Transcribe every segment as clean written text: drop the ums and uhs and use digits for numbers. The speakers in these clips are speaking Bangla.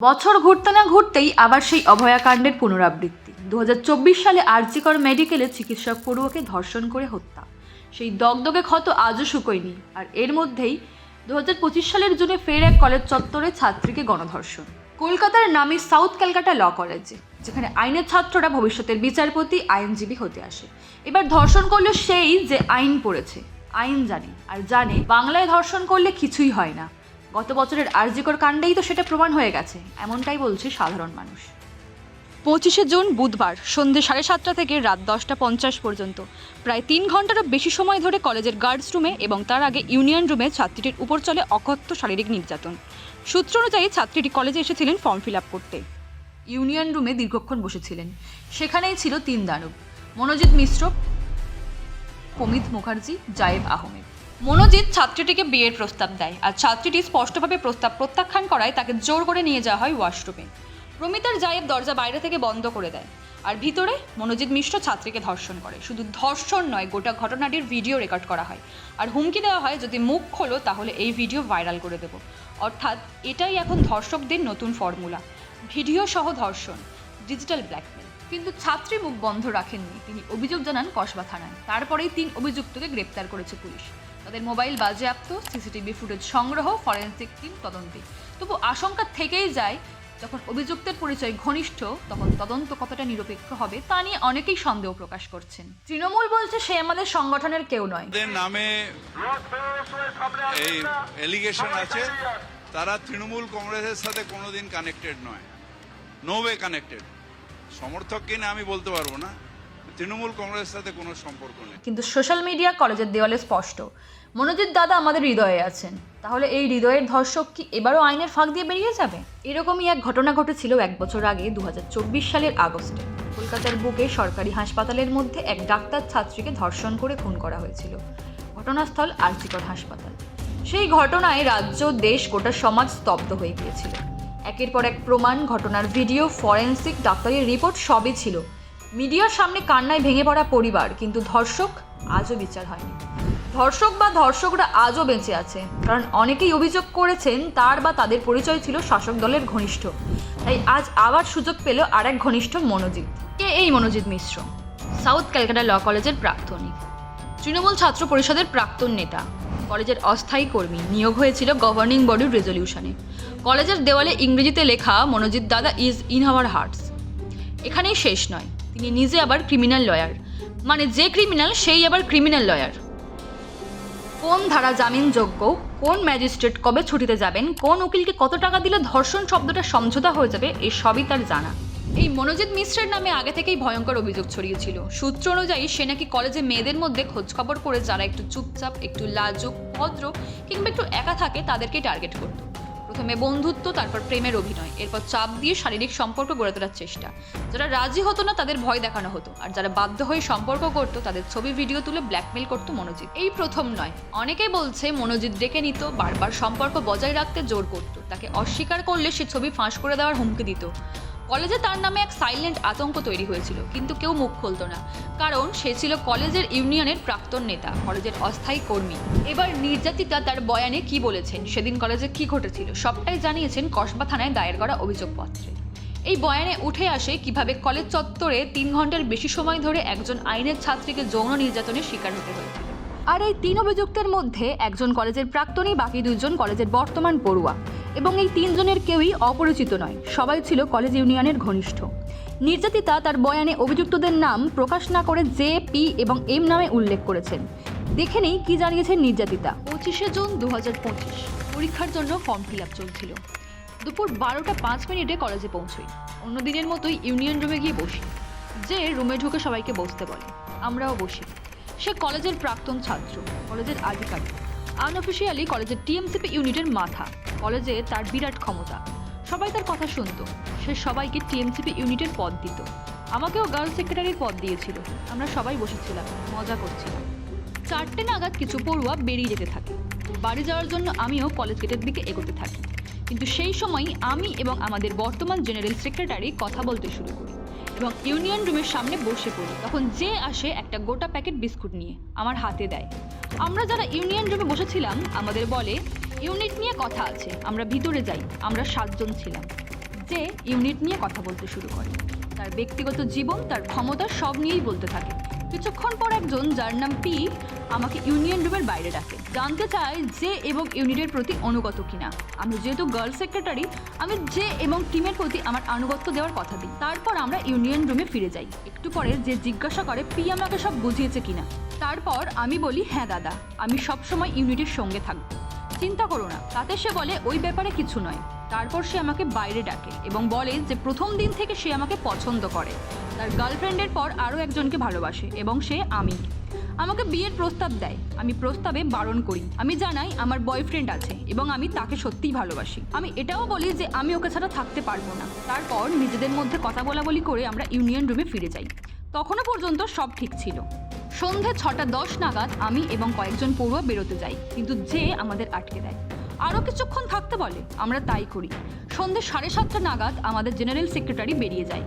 বছর ঘুরতে না ঘুরতেই আবার সেই অভয়াকাণ্ডের পুনরাবৃত্তি। 2024 সালে আরজিকর মেডিকেলে চিকিৎসক পড়ুয়াকে ধর্ষণ করে হত্যা। সেই দগদগে ক্ষত আজও শুকোয়নি। আর এর মধ্যেই 2025 সালের জুনে ফের এক কলেজ চত্বরে ছাত্রীকে গণধর্ষণ। কলকাতার নামী সাউথ ক্যালকাটা ল কলেজে, যেখানে আইনের ছাত্ররা ভবিষ্যতের বিচারপতি, আইনজীবী হতে আসে। এবার ধর্ষণ করলো সেই যে আইন পড়েছে, আইন জানে, আর জানে বাংলায় ধর্ষণ করলে কিছুই হয় না। গত বছরের আরজিকর কাণ্ডেই তো সেটা প্রমাণ হয়ে গেছে, এমনটাই বলছে সাধারণ মানুষ। 25শে জুন বুধবার সন্ধ্যে 7:30 থেকে রাত 10:50 পর্যন্ত প্রায় 3 ঘন্টারও বেশি সময় ধরে কলেজের গার্ডস রুমে এবং তার আগে ইউনিয়ন রুমে ছাত্রীটির উপর চলে অকথ্য শারীরিক নির্যাতন। সূত্র অনুযায়ী ছাত্রীটি কলেজে এসেছিলেন ফর্ম ফিল আপ করতে। ইউনিয়ন রুমে দীর্ঘক্ষণ বসেছিলেন। সেখানেই ছিল 3 দানব: মনোজিৎ মিশ্র, পমিত মুখার্জি, জায়েব আহমেদ। মনোজিৎ ছাত্রীটিকে বিয়ের প্রস্তাব দেয়, আর ছাত্রীটি স্পষ্টভাবে প্রস্তাব প্রত্যাখ্যান করায় তাকে জোর করে নিয়ে যাওয়া হয় ওয়াশরুমে। পমিত আর জায়েব দরজা বাইরে থেকে বন্ধ করে দেয়, আর ভিতরে মনোজিৎ মিশ্র ছাত্রীকে ধর্ষণ করে। শুধু ধর্ষণ নয়, গোটা ঘটনাটির ভিডিও রেকর্ড করা হয়, আর হুমকি দেওয়া হয় যদি মুখ খোলো তাহলে এই ভিডিও ভাইরাল করে দেব। অর্থাৎ এটাই এখন ধর্ষকদের নতুন ফর্মুলা: ভিডিও সহ ধর্ষণ, ডিজিটাল ব্ল্যাকমেল। কিন্তু ছাত্রী মুখ বন্ধ রাখেননি। তিনি অভিযোগ জানান কসবা থানায়। তারপরেই 3 অভিযুক্তকে গ্রেপ্তার করেছে পুলিশ। তাদের মোবাইল বাজেয়াপ্ত, সিসিটিভি ফুটেজ সংগ্রহ, ফরেনসিক টিম তদন্তে। তবু আশঙ্কা থেকেই যায়, যখন অভিযুক্তের পরিচয় ঘনিষ্ঠ তখন তদন্ত কতটা নিরপেক্ষ হবে তা নিয়ে অনেকেই সন্দেহ প্রকাশ করছেন। তৃণমূল বলছে সে আমাদের সংগঠনের কেউ নয়। নামে এই এলিগেশন আছে, তারা তৃণমূল কংগ্রেসের সাথে কোনোদিন কানেক্টেড নয়, নো ওয়ে কানেক্টেড। সমর্থক কিনা আমি বলতে পারবো না, তৃণমূল কংগ্রেসের সাথে কোনো সম্পর্ক নেই। কিন্তু সোশ্যাল মিডিয়া, কলেজের দেওয়ালে স্পষ্ট, মনোজিৎ দাদা আমাদের হৃদয়ে আছেন। তাহলে এই হৃদয়ের ধর্ষক কি এবারও আইনের ফাঁক দিয়ে বেরিয়ে যাবে? এরকমই এক ঘটনা ঘটেছিল 1 বছর আগে 2024 সালের আগস্টে। কলকাতার বুকে সরকারি হাসপাতালের মধ্যে এক ডাক্তার ছাত্রীকে ধর্ষণ করে খুন করা হয়েছিল। ঘটনাস্থল আরজিকর হাসপাতাল। সেই ঘটনায় রাজ্য, দেশ, গোটা সমাজ স্তব্ধ হয়ে গিয়েছিল। একের পর এক প্রমাণ, ঘটনার ভিডিও, ফরেনসিক, ডাক্তারের রিপোর্ট সবই ছিল। মিডিয়ার সামনে কান্নায় ভেঙে পড়া পরিবার, কিন্তু ধর্ষক আজও বিচার হয়নি। ধর্ষক বা ধর্ষকরা আজও বেঁচে আছে, কারণ অনেকেই অভিযোগ করেছেন তার বা তাদের পরিচয় ছিল শাসক দলের ঘনিষ্ঠ। তাই আজ আবার সুযোগ পেল আরেক ঘনিষ্ঠ, মনোজিৎ। কে এই মনোজিৎ মিশ্র? সাউথ ক্যালকাটা ল কলেজের প্রাক্তনী, তৃণমূল ছাত্র পরিষদের প্রাক্তন নেতা, কলেজের অস্থায়ী কর্মী, নিয়োগ হয়েছিল গভর্নিং বডির রেজলিউশনে। কলেজের দেওয়ালে ইংরেজিতে লেখা মনোজিৎ দাদা ইজ ইন আওয়ার হার্টস। এখানেই শেষ নয়, তিনি নিজে আবার ক্রিমিনাল লয়ার। মানে যে ক্রিমিনাল সেই আবার ক্রিমিনাল লয়ার। কোন ধারা জামিনযোগ্য, কোন ম্যাজিস্ট্রেট কবে ছুটিতে যাবেন, কোন উকিলকে কত টাকা দিলে ধর্ষণ শব্দটা সমঝোতা হয়ে যাবে, এই সবই তার জানা। এই মনোজিৎ মিশ্রের নামে আগে থেকেই ভয়ঙ্কর অভিযোগ ছড়িয়েছিল। সূত্র অনুযায়ী সে নাকি কলেজে মেয়েদের মধ্যে খোঁজখবর করে যারা একটু চুপচাপ, একটু লাজুক, ভদ্র কিংবা একটু একা থাকে তাদেরকেই টার্গেট করত। প্রথমে বন্ধুত্ব, তারপর প্রেমের অভিনয়, এরপর চাপ দিয়ে শারীরিক সম্পর্ক গড়ে তোলার চেষ্টা। যারা রাজি হতো না তাদের ভয় দেখানো হতো, আর যারা বাধ্য হয়ে সম্পর্ক করত তাদের ছবি ভিডিও তুলে ব্ল্যাকমেল করতো মনোজিৎ। এই প্রথম নয়, অনেকেই বলছে মনোজিৎ ডেকে নিত, বারবার সম্পর্ক বজায় রাখতে জোর করত, তাকে অস্বীকার করলে সে ছবি ফাঁস করে দেওয়ার হুমকি দিত। কলেজে তার নামে এক সাইলেন্ট আতঙ্ক তৈরি হয়েছিল, কিন্তু কেউ মুখ খুলতো না, কারণ সে ছিল কলেজের ইউনিয়নের প্রাক্তন নেতা, কলেজের অস্থায়ী কর্মী। এবার নির্যাতিতা তার বয়ানে কি বলেছেন, সেদিন কলেজে কি ঘটেছিল, সবটাই জানিয়েছেন কসবা থানায় দায়ের করা অভিযোগপত্রে। এই বয়ানে উঠে আসে কিভাবে কলেজ চত্বরে 3 ঘন্টার বেশি সময় ধরে একজন আইনের ছাত্রীকে যৌন নির্যাতনের শিকার হতে হয়েছিল। আর এই 3 অভিযুক্তের মধ্যে একজন কলেজের প্রাক্তনী, বাকি 2 জন কলেজের বর্তমান পড়ুয়া। এবং এই 3 জনের কেউই অপরিচিত নয়, সবাই ছিল কলেজ ইউনিয়নের ঘনিষ্ঠ। নির্যাতিতা তার বয়ানে অভিযুক্তদের নাম প্রকাশ না করে জে, পি এবং এম নামে উল্লেখ করেছেন। দেখে নেই কি জানিয়েছেন নির্যাতিতা। 25শে জুন 2025 পরীক্ষার জন্য ফর্ম ফিল আপ চলছিল। দুপুর 12:05 কলেজে পৌঁছই। অন্য দিনের মতোই ইউনিয়ন রুমে গিয়ে বসি। যে রুমে ঢুকে সবাইকে বসতে বলে, আমরাও বসি। সে কলেজের প্রাক্তন ছাত্র, কলেজের আধিকারিক, আনঅফিসিয়ালি কলেজের টিএমসিপি ইউনিটের মাথা। কলেজে তার বিরাট ক্ষমতা, সবাই তার কথা শুনতো। সে সবাইকে টিএমসিপি ইউনিটের পদ দিত। আমাকেও গার্লস সেক্রেটারির পদ দিয়েছিল। আমরা সবাই বসেছিলাম, মজা করছিলাম। 4টে নাগাদ কিছু পড়ুয়া বেরিয়ে যেতে থাকে। বাড়ি যাওয়ার জন্য আমিও কলেজ গেটের দিকে এগোতে থাকি। কিন্তু সেই সময়ই আমি এবং আমাদের বর্তমান জেনারেল সেক্রেটারি কথা বলতে শুরু করি এবং ইউনিয়ন রুমের সামনে বসে পড়ি। তখন যে আসে একটা গোটা প্যাকেট বিস্কুট নিয়ে আমার হাতে দেয়। আমরা যারা ইউনিয়ন রুমে বসেছিলাম আমাদের বলে, ইউনিট নিয়ে কথা আছে, আমরা ভিতরে যাই। আমরা 7 জন ছিলাম। যে ইউনিট নিয়ে কথা বলতে শুরু করে। তার ব্যক্তিগত জীবন, তার ক্ষমতা সব নিয়েই বলতে থাকে। কিছুক্ষণ পর একজন, যার নাম পি, আমাকে ইউনিয়ন রুমের বাইরে ডাকে। জানতে চায় যে এবং ইউনিটের প্রতি অনুগত কিনা। আমি যেহেতু গার্ল সেক্রেটারি, আমি যে এবং টিমের প্রতি আমার আনুগত্য দেওয়ার কথা দিই। তারপর আমরা ইউনিয়ন রুমে ফিরে যাই। একটু পরে যে জিজ্ঞাসা করে পি আমাকে সব বুঝিয়েছে কিনা। তারপর আমি বলি, হ্যাঁ দাদা, আমি সবসময় ইউনিটের সঙ্গে থাকবো, চিন্তা করো না। তাতে সে বলে ওই ব্যাপারে কিছু নয়। তারপর সে আমাকে বাইরে ডাকে এবং বলে যে প্রথম দিন থেকে সে আমাকে পছন্দ করে, তার গার্লফ্রেন্ডের পর আরও একজনকে ভালোবাসে এবং সে আমি। আমাকে বিয়ের প্রস্তাব দেয়। আমি প্রস্তাবে বারণ করি। আমি জানাই আমার বয়ফ্রেন্ড আছে এবং আমি তাকে সত্যিই ভালোবাসি। আমি এটাও বলি যে আমি ওকে ছাড়া থাকতে পারবো না। তারপর নিজেদের মধ্যে কথা বলাবলি করে আমরা ইউনিয়ন রুমে ফিরে যাই। তখনও পর্যন্ত সব ঠিক ছিল। সন্ধে 6:10 নাগাদ আমি এবং কয়েকজন পড়ুয়া বেরোতে যাই, কিন্তু যে আমাদের আটকে দেয়। আরও কিছুক্ষণ থাকতে বলে। আমরা তাই করি। সন্ধে 7:30 নাগাদ আমাদের জেনারেল সেক্রেটারি বেরিয়ে যায়।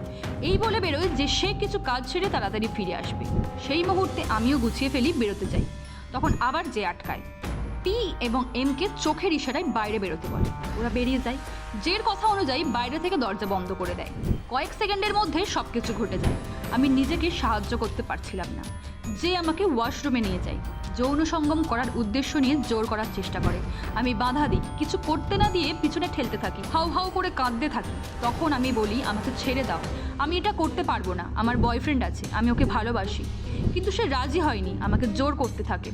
এই বলে বেরোয় যে সে কিছু কাজ ছেড়ে তাড়াতাড়ি ফিরে আসবে। সেই মুহূর্তে আমিও গুছিয়ে ফেলি, বেরোতে যাই। তখন আবার যে আটকায়। পি এবং এমকে চোখের ইশারায় বাইরে বেরোতে বলে। ওরা বেরিয়ে যায়। জের কথা অনুযায়ী বাইরে থেকে দরজা বন্ধ করে দেয়। কয়েক সেকেন্ডের মধ্যে সব কিছু ঘটে যায়। আমি নিজেকে সাহায্য করতে পারছিলাম না। যে আমাকে ওয়াশরুমে নিয়ে যায়। যৌন সঙ্গম করার উদ্দেশ্য নিয়ে জোর করার চেষ্টা করে। আমি বাধা দিই, কিছু করতে না দিয়ে পিছনে ঠেলতে থাকি, হাউ হাউ করে কাঁদতে থাকি। তখন আমি বলি, আমাকে ছেড়ে দাও, আমি এটা করতে পারবো না, আমার বয়ফ্রেন্ড আছে, আমি ওকে ভালোবাসি। কিন্তু সে রাজি হয়নি, আমাকে জোর করতে থাকে।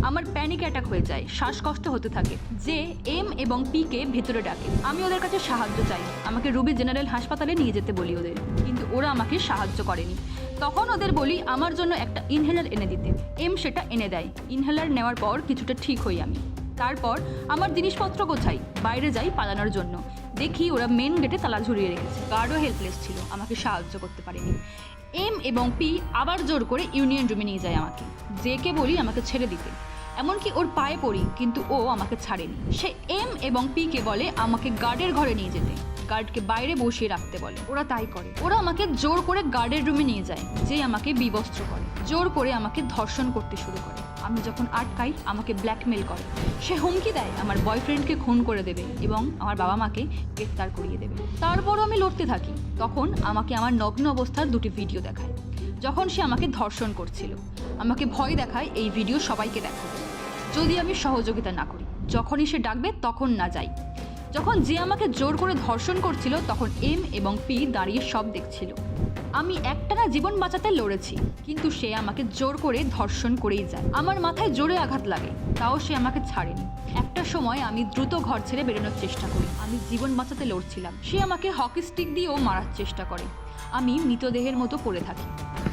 আমার প্যানিক অ্যাটাক হয়ে যায়, শ্বাসকষ্ট হতে থাকে। যে এম এবং পিকে ভেতরে ডাকে। আমি ওদের কাছে সাহায্য চাই। আমাকে রুবি জেনারেল হাসপাতালে নিয়ে যেতে বলি ওদের, কিন্তু ওরা আমাকে সাহায্য করেনি। তখন ওদের বলি আমার জন্য একটা ইনহেলার এনে দিতে। এম সেটা এনে দেয়। ইনহেলার নেওয়ার পর কিছুটা ঠিক হই আমি। তারপর আমার জিনিসপত্র গোছাই, বাইরে যাই পালানোর জন্য। দেখি ওরা মেন গেটে তালা ঝুলিয়ে রেখেছে। গার্ডও হেল্পলেস ছিল, আমাকে সাহায্য করতে পারেনি। এম এবং পি আবার জোর করে ইউনিয়ন রুমে নিয়ে যায় আমাকে। জেকে বলি আমাকে ছেড়ে দিতে, এমনকি ওর পায়ে পড়ি, কিন্তু ও আমাকে ছাড়েনি। সে এম এবং পিকে বলে আমাকে গার্ডের ঘরে নিয়ে যেতে, গার্ডকে বাইরে বসিয়ে রাখতে বলে। ওরা তাই করে। ওরা আমাকে জোর করে গার্ডের রুমে নিয়ে যায়। যে আমাকে বিবস্ত্র করে, জোর করে আমাকে ধর্ষণ করতে শুরু করে। আমি যখন আটকাই, আমাকে ব্ল্যাকমেল করে। সে হুমকি দেয় আমার বয়ফ্রেন্ডকে খুন করে দেবে এবং আমার বাবা মাকে গ্রেফতার করিয়ে দেবে। তারপরও আমি লড়তে থাকি। তখন আমাকে আমার নগ্ন অবস্থার 2টি ভিডিও দেখায়, যখন সে আমাকে ধর্ষণ করছিল। আমাকে ভয় দেখায় এই ভিডিও সবাইকে দেখাবে যদি আমি সহযোগিতা না করি। যখনই সে ডাকবে তখন না যাই। যখন যে আমাকে জোর করে ধর্ষণ করছিল, তখন এম এবং পি দাঁড়িয়ে সব দেখছিল। আমি একটানা জীবন বাঁচাতে লড়েছি, কিন্তু সে আমাকে জোর করে ধর্ষণ করেই যায়। আমার মাথায় জোরে আঘাত লাগে, তাও সে আমাকে ছাড়েনি। একটা সময় আমি দ্রুত ঘর ছেড়ে বেরোনোর চেষ্টা করি। আমি জীবন বাঁচাতে লড়ছিলাম। সে আমাকে হকি স্টিক দিয়েও মারার চেষ্টা করে। আমি মৃতদেহের মতো পড়ে থাকি।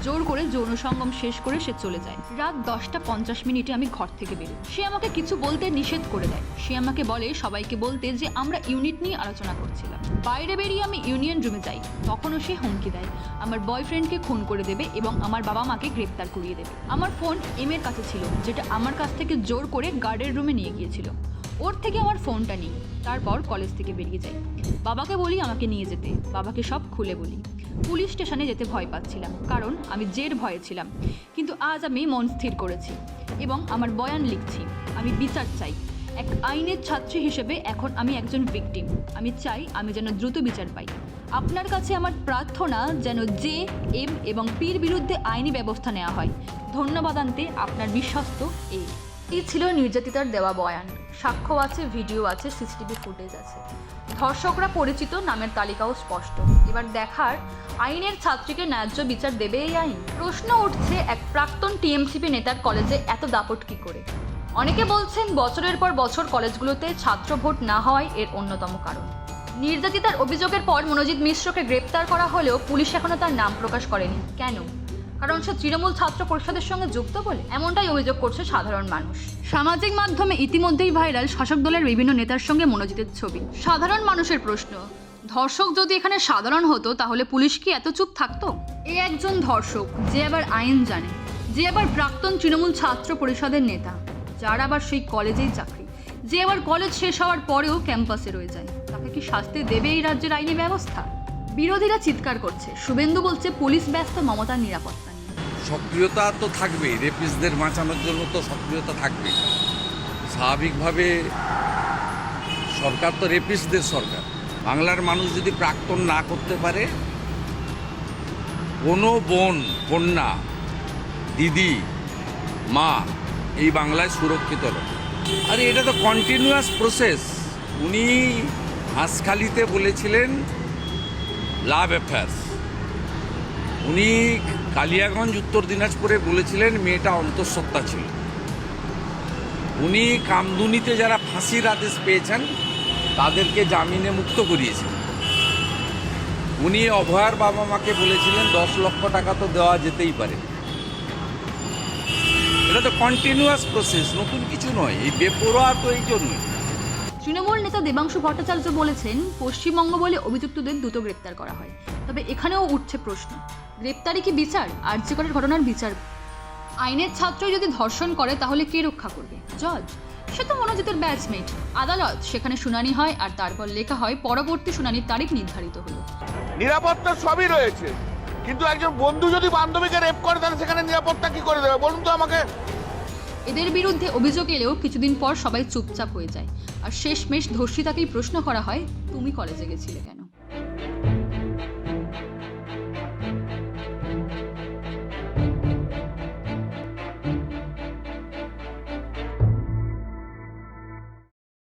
জোর করে যৌন সঙ্গম শেষ করে সে চলে যায়। রাত 10:50 আমি ঘর থেকে বেরোই। সে আমাকে কিছু বলতে নিষেধ করে দেয়। সে আমাকে বলে সবাইকে বলতে যে আমরা ইউনিট নিয়ে আলোচনা করছিলাম। বাইরে বেরিয়ে আমি ইউনিয়ন রুমে যাই। তখনও সে হুমকি দেয় আমার বয়ফ্রেন্ডকে খুন করে দেবে এবং আমার বাবা মাকে গ্রেপ্তার করিয়ে দেবে। আমার ফোন এম এর কাছে ছিল, যেটা আমার কাছ থেকে জোর করে গার্ডের রুমে নিয়ে গিয়েছিল। ওর থেকে আমার ফোনটা নিই। তারপর কলেজ থেকে বেরিয়ে যাই। বাবাকে বলি আমাকে নিয়ে যেতে। বাবাকে সব খুলে বলি। পুলিশ স্টেশনে যেতে ভয় পাচ্ছিলাম, কারণ আমি জের ভয়ে ছিলাম। কিন্তু আজ আমি মন স্থির করেছি এবং আমার বয়ান লিখছি। আমি বিচার চাই। এক আইনের ছাত্রী হিসেবে এখন আমি একজন ভিকটিম। আমি চাই আমি যেন দ্রুত বিচার পাই। আপনার কাছে আমার প্রার্থনা যেন জে, এম এবং পির বিরুদ্ধে আইনি ব্যবস্থা নেওয়া হয়। ধন্যবাদ আনতে আপনার বিশ্বস্ত এ। এই ছিল নির্যাতিতার দেওয়া বয়ান। সাক্ষ্য আছে, ভিডিও আছে, সিসিটিভি ফুটেজ আছে। ধর্ষকরা পরিচিত, নামের তালিকাও স্পষ্ট। এবার দেখার আইনের ছাত্রীকে ন্যায্য বিচার দেবে এই আইন। প্রশ্ন উঠছে এক প্রাক্তন টিএমসিপি নেতার কলেজে এত দাপট কী করে। অনেকে বলছেন বছরের পর বছর কলেজগুলোতে ছাত্র ভোট না হওয়াই এর অন্যতম কারণ। নির্যাতিতার অভিযোগের পর মনোজিৎ মিশ্রকে গ্রেপ্তার করা হলেও পুলিশ এখনো তার নাম প্রকাশ করেনি। কেন? কারণ সে তৃণমূল ছাত্র পরিষদের সঙ্গে যুক্ত বলে? এমনটাই অভিযোগ করছে সাধারণ মানুষ। সামাজিক মাধ্যমে ইতিমধ্যেই ভাইরাল শাসক দলের বিভিন্ন নেতার সঙ্গে মনোজিতের ছবি। সাধারণ মানুষের প্রশ্ন, ধর্ষক যদি এখানে সাধারণ হতো তাহলে পুলিশ কি এত চুপ থাকতো? এ একজন ধর্ষক, যে আবার আইন জানে, যে আবার প্রাক্তন তৃণমূল ছাত্র পরিষদের নেতা, যার আবার সেই কলেজেই চাকরি, যে আবার কলেজ শেষ হওয়ার পরেও ক্যাম্পাসে রয়ে যায়। তাকে কি শাস্তি দেবে এই রাজ্যের আইনি ব্যবস্থা? বিরোধীরা চিৎকার করছে, শুভেন্দু বলছে পুলিশ ব্যস্ত মমতার নিরাপত্তা নিয়ে। সক্রিয়তা তো থাকবেই, রেপিস্টদের বাঁচানোর জন্য তো সক্রিয়তা থাকবেই। স্বাভাবিকভাবে সরকার তো রেপিস্টদের সরকার, বাংলার মানুষ যদি প্রাক্তন না করতে পারে, কোনো বোন, কন্যা, দিদি, মা এই বাংলায় সুরক্ষিত নয়। আরে এটা তো কন্টিনিউয়াস প্রসেস। উনি হাঁসখালিতে বলেছিলেন লাভ অ্যাফেয়ার্স, উনি কালিয়াগঞ্জ উত্তর দিনাজপুরে বলেছিলেন মেয়েটা অন্তঃসত্ত্বা ছিল, উনি কামদুনিতে যারা ফাঁসির আদেশ পেয়েছেন তাদেরকে জামিনে মুক্ত করিয়েছেন, উনি অভয়ার বাবা মাকে বলেছিলেন 10 লক্ষ টাকা তো দেওয়া যেতেই পারে। এটা তো কন্টিনিউয়াস প্রসেস, নতুন কিছু নয়। এই বেপরোয়া তো এই জন্যই। তৃণমূল নেতা দেবাংশু ভট্টাচার্য বলেছেন, পশ্চিমবঙ্গ বলে অভিযুক্তদের দ্রুত গ্রেপ্তার করা হয়। তবে এখানেও উঠছে প্রশ্ন, গ্রেপ্তারি কি বিচার? আরজি করের ঘটনার বিচার? আইনের ছাত্র যদি ধর্ষণ করে তাহলে কে রক্ষা করবে? জজ? সে তো মনোজিতের ব্যাচমেট। আদালত, সেখানে শুনানি হয় আর তারপর লেখা হয় পরবর্তী শুনানির তারিখ নির্ধারিত হলো। নিরাপত্তা সবই রয়েছে, কিন্তু একজন বন্ধু যদি বান্ধবীকে রেপ করে তাহলে সেখানে নিরাপত্তা কি করে দেবে বলুন তো আমাকে? এদের বিরুদ্ধে অভিযোগ এলেও কিছুদিন পর সবাই চুপচাপ হয়ে যায়, আর শেষমেশ ধর্ষিতাকেই প্রশ্ন করা হয়, তুমি কলেজে গেছিলে কেন?